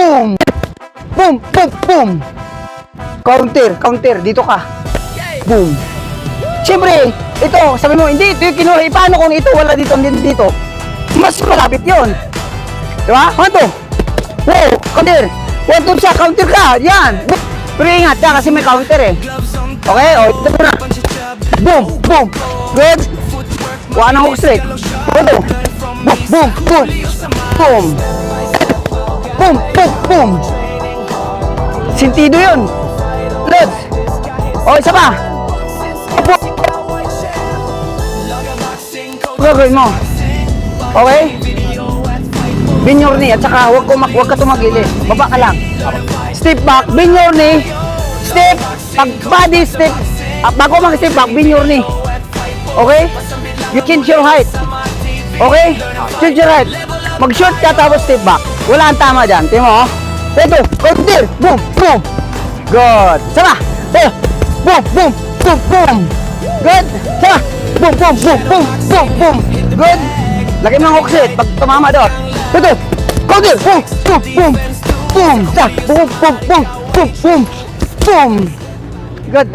boom. Boom, boom, boom. Counter, dito ka. Boom. Siyempre, ito, sabi mo, hindi, ito yung kinuha. Paano kung ito, wala dito, dito? Mas malapit yun. Diba? Ano to? Wow, counter. 1, 2, siya, counter ka. Yan. Pero ingat ka kasi may counter eh. Okay, o, ito na. Boom, boom. Good. Wala nang hook straight. Ito. Boom, boom, boom. Boom. Boom, boom, boom. Sentido yun. Let's. O, isa pa. Boom. Gagawin mo. Okay? Bend your knee at saka huwag ka tumagili. Baba ka lang. Step back, bend your knee. Step, pag body step. Bago mag-step back, bend your knee. Okay? You change your height. Okay? Change your height. Mag-short ka tapos step back. Wala ang tama dyan. Tingnan mo. Ito. Counter. Boom. Boom. Good. Sama. Ito. Boom. Boom. Boom. Boom. Good. Sama. Boom. Boom. Boom. Boom. Boom. Boom. Good. Lagay mo ng hook set. Pag tumama doon. Ito. Counter. Boom. Boom. Boom. Boom. Sa. Boom. Boom. Boom. Boom. Boom. Boom. Good.